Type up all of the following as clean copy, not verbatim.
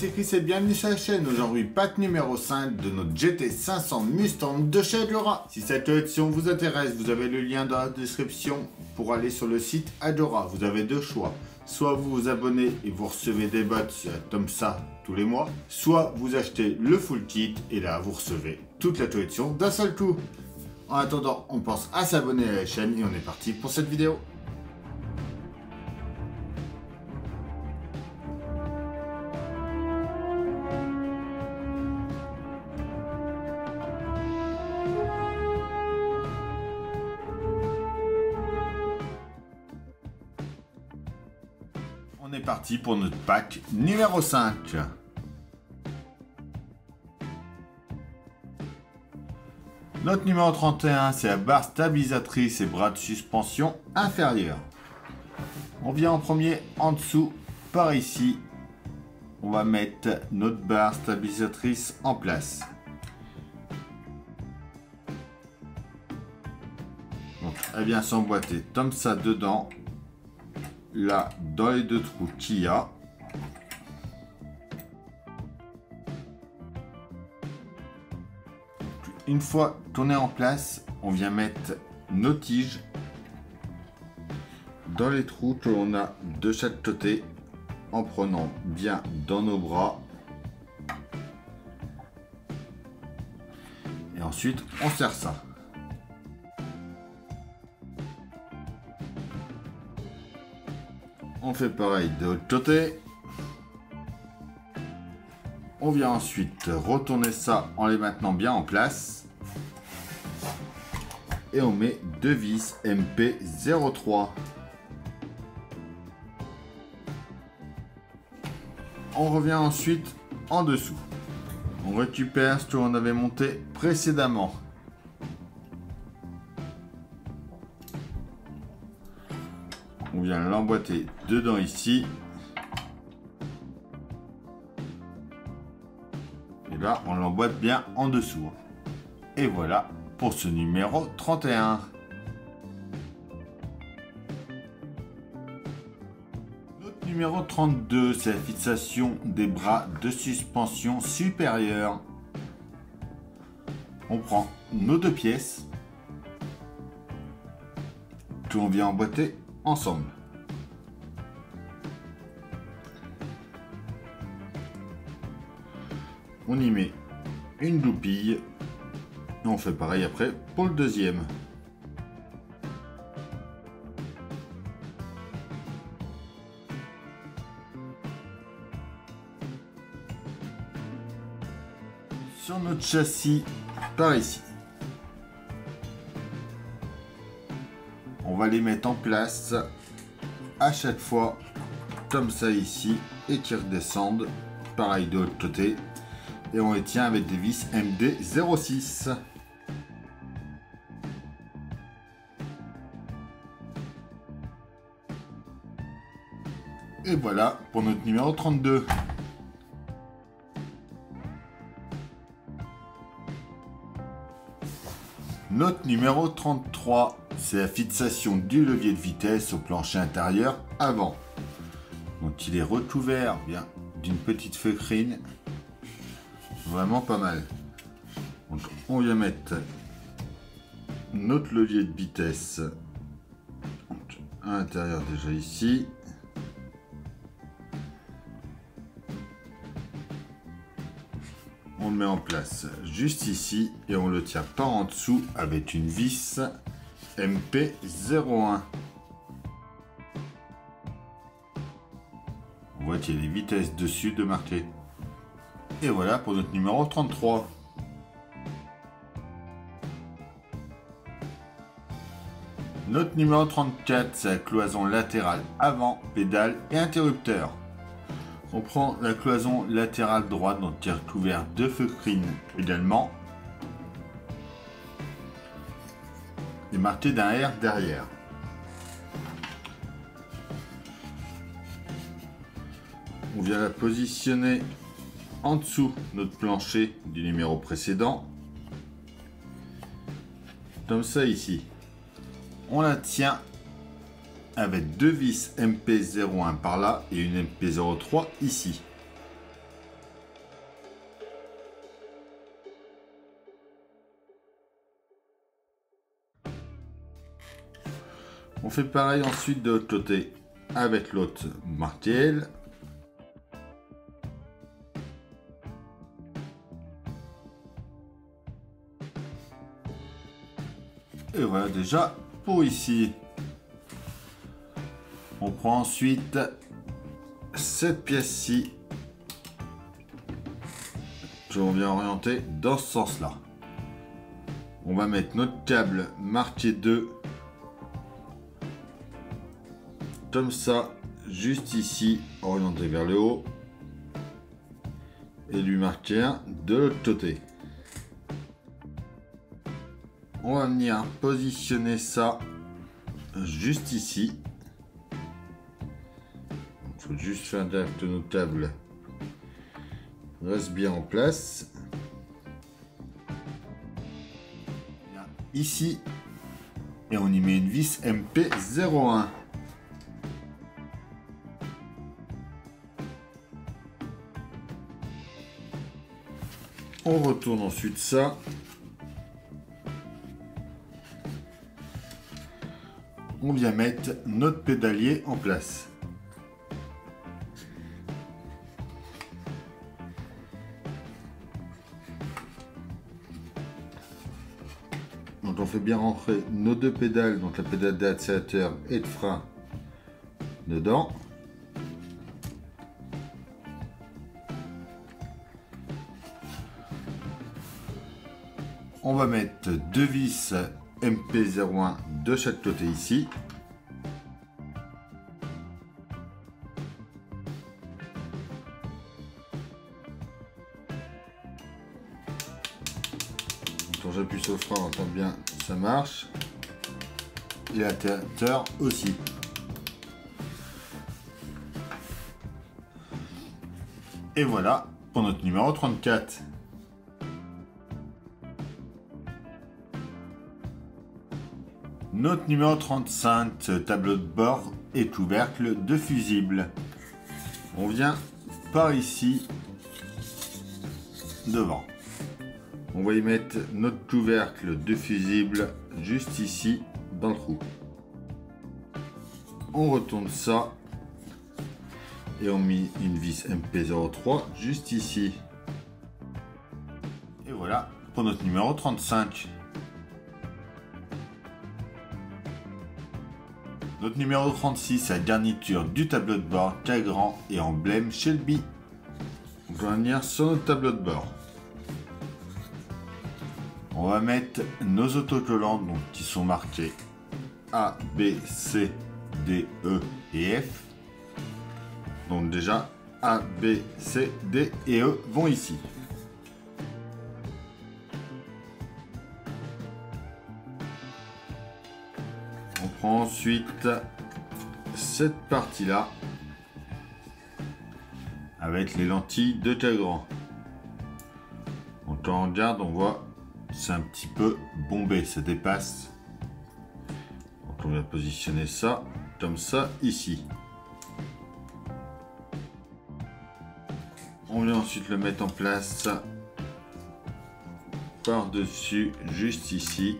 c'est Chris et bienvenue sur la chaîne. Aujourd'hui, pack numéro 5 de notre GT500 Mustang de chez Adora. Si cette collection vous intéresse, vous avez le lien dans la description pour aller sur le site Adora. Vous avez deux choix. Soit vous vous abonnez et vous recevez des bots comme ça tous les mois, soit vous achetez le full kit et là vous recevez toute la collection d'un seul coup. En attendant, on pense à s'abonner à la chaîne et on est parti pour cette vidéo. On est parti pour notre pack numéro 5. Notre numéro 31, c'est la barre stabilisatrice et bras de suspension inférieur. On vient en premier en dessous, par ici. On va mettre notre barre stabilisatrice en place. Donc, elle vient s'emboîter comme ça dedans. Là, dans les deux trous qu'il y a. Une fois qu'on est en place, on vient mettre nos tiges dans les trous que l'on a de chaque côté en prenant bien dans nos bras. Et ensuite, on serre ça. On fait pareil de l'autre côté. On vient ensuite retourner ça en les maintenant bien en place. Et on met deux vis MP03. On revient ensuite en dessous. On récupère ce que l'on avait monté précédemment. On vient l'emboîter dedans ici. Et là, on l'emboîte bien en dessous. Et voilà pour ce numéro 31. Notre numéro 32, c'est la fixation des bras de suspension supérieure. On prend nos deux pièces que l'on vient emboîter ensemble. On y met une goupille et on fait pareil après pour le deuxième. Sur notre châssis, par ici. On va les mettre en place à chaque fois comme ça ici et qui redescendent pareil de l'autre côté et on les tient avec des vis MD06. Et voilà pour notre numéro 32. Notre numéro 33, c'est la fixation du levier de vitesse au plancher intérieur avant. Donc il est recouvert bien d'une petite feutrine. Vraiment pas mal. Donc on vient mettre notre levier de vitesse à l'intérieur déjà ici. On le met en place juste ici et on le tient par en dessous avec une vis MP01. On voit qu'il y a les vitesses dessus de marquer. Et voilà pour notre numéro 33. Notre numéro 34, c'est la cloison latérale avant, pédale et interrupteur. On prend la cloison latérale droite, donc qui est recouvert de feutrine également. Et marqué d'un R derrière. On vient la positionner en dessous de notre plancher du numéro précédent. Comme ça ici. On la tient avec deux vis MP01 par là et une MP03 ici. On fait pareil ensuite de l'autre côté avec l'autre martel. Et voilà déjà pour ici. On prend ensuite cette pièce-ci. On vient orienter dans ce sens-là. On va mettre notre câble marqué 2 comme ça, juste ici, orienté vers le haut, et lui marquer un de l'autre côté. On va venir positionner ça juste ici. Il faut juste faire gaffe que nos câbles restent bien en place. Ici, et on y met une vis MP01. On retourne ensuite ça. On vient mettre notre pédalier en place. Donc on fait bien rentrer nos deux pédales, donc la pédale d'accélérateur et de frein dedans. On va mettre deux vis MP01 de chaque côté ici. Quand j'appuie sur le frein, on entend bien, ça marche. Et l'alternateur aussi. Et voilà pour notre numéro 34. Notre numéro 35, tableau de bord et couvercle de fusible. On vient par ici, devant. On va y mettre notre couvercle de fusible juste ici, dans le trou. On retourne ça et on met une vis MP03 juste ici. Et voilà pour notre numéro 35. Notre numéro 36, la garniture du tableau de bord, cadran et emblème Shelby. On va venir sur notre tableau de bord. On va mettre nos autocollants donc, qui sont marqués A, B, C, D, E et F. Donc déjà, A, B, C, D et E vont ici. On prend ensuite cette partie-là avec les lentilles de cadran. Donc quand on regarde, on voit c'est un petit peu bombé, ça dépasse. Donc on vient positionner ça comme ça ici. On vient ensuite le mettre en place par-dessus, juste ici.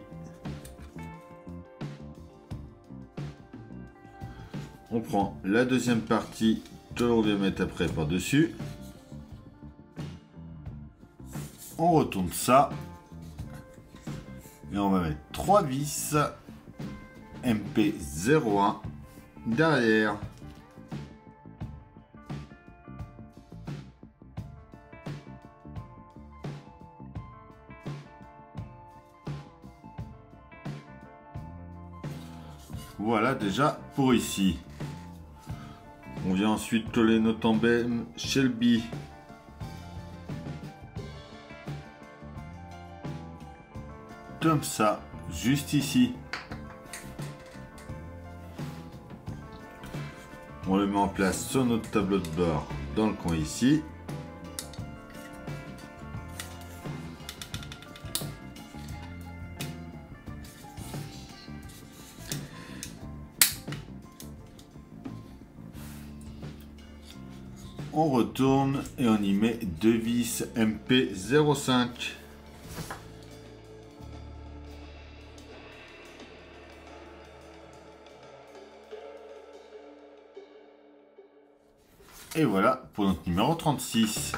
On prend la deuxième partie que l'on vient mettre après par-dessus. On retourne ça. Et on va mettre 3 vis MP01 derrière. Voilà déjà pour ici. On vient ensuite coller notre emblème Shelby. Comme ça, juste ici. On le met en place sur notre tableau de bord dans le coin ici. On retourne et on y met deux vis MP05. Et voilà pour notre numéro 36.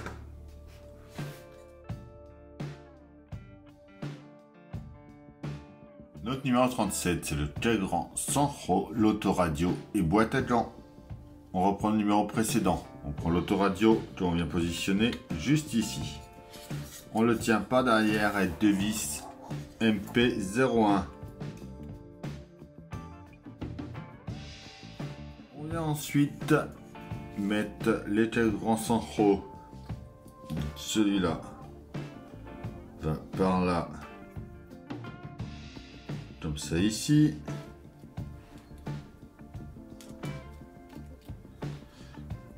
Notre numéro 37, c'est le Tegran Sancho, l'autoradio et boîte à gants. On reprend le numéro précédent. On prend l'autoradio que l'on vient positionner juste ici. On le tient pas derrière avec deux vis MP01. On vient ensuite mettre les Tegran Sancho. Celui-là va par là. Comme ça ici.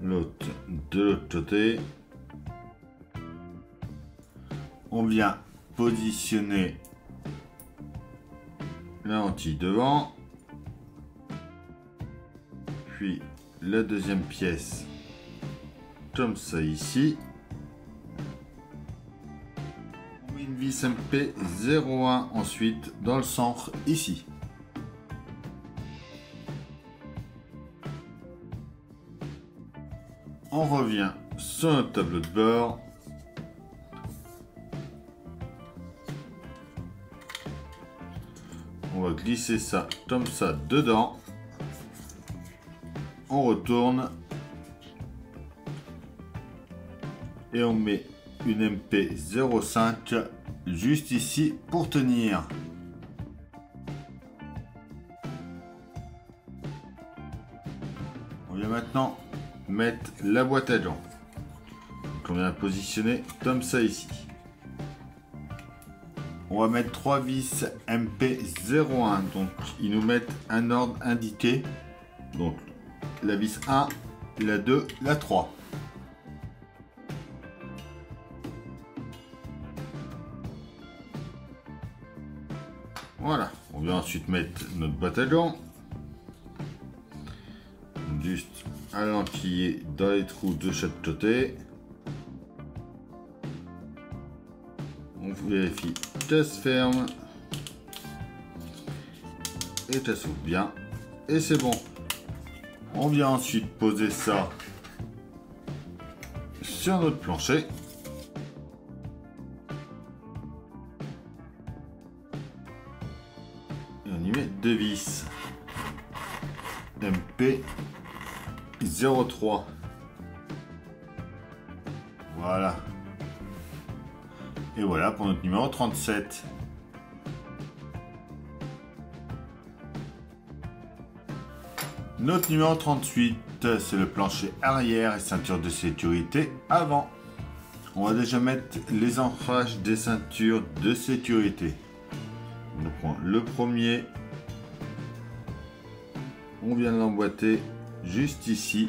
L'autre de l'autre côté. On vient positionner la lentille devant. Puis la deuxième pièce comme ça ici. On met une vis MP01 ensuite dans le centre ici. On revient sur notre tableau de bord. On va glisser ça comme ça dedans. On retourne. Et on met une MP05 juste ici pour tenir. On vient maintenant mettre la boîte à gants. Donc on vient la positionner comme ça ici. On va mettre 3 vis MP01. Donc ils nous mettent un ordre indiqué. Donc la vis 1, la 2, la 3. Voilà, on vient ensuite mettre notre boîte à gants. Juste à l'enquiller dans les trous de chaque côté. On vérifie que ça se ferme. Et ça s'ouvre bien. Et c'est bon. On vient ensuite poser ça sur notre plancher. Et on y met deux vis. MP03. Voilà. Et voilà pour notre numéro 37. Notre numéro 38, c'est le plancher arrière et ceinture de sécurité avant. On va déjà mettre les ancrages des ceintures de sécurité. On prend le premier. On vient l'emboîter juste ici,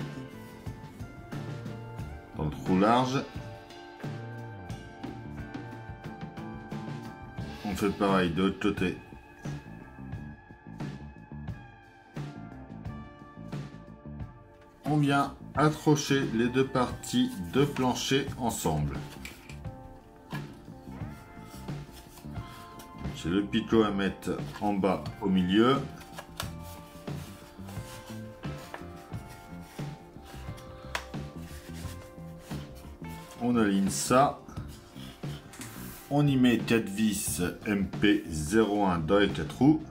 dans le trou large. On fait pareil de l'autre côté. On vient accrocher les deux parties de plancher ensemble. J'ai le picot à mettre en bas au milieu. On aligne ça. On y met 4 vis MP01 dans les 4 trous.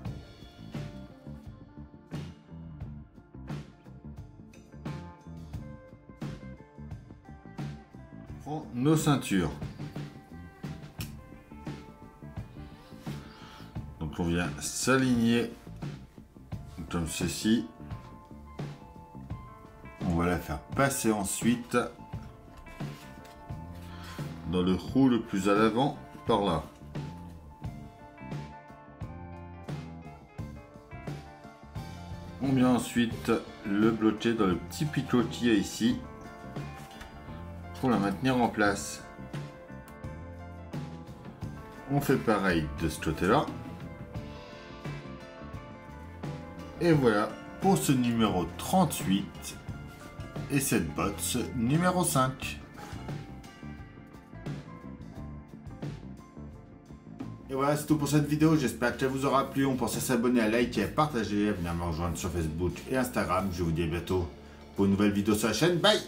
On prend nos ceintures. Donc on vient s'aligner comme ceci. On va la faire passer ensuite dans le trou le plus à l'avant, par là. On vient ensuite le bloquer dans le petit picot qu'il y a ici pour la maintenir en place. On fait pareil de ce côté-là. Et voilà pour ce numéro 38 et cette botte numéro 5. Et voilà, c'est tout pour cette vidéo. J'espère qu'elle vous aura plu. On pense à s'abonner, à liker, à partager, à venir me rejoindre sur Facebook et Instagram. Je vous dis à bientôt pour une nouvelle vidéo sur la chaîne. Bye!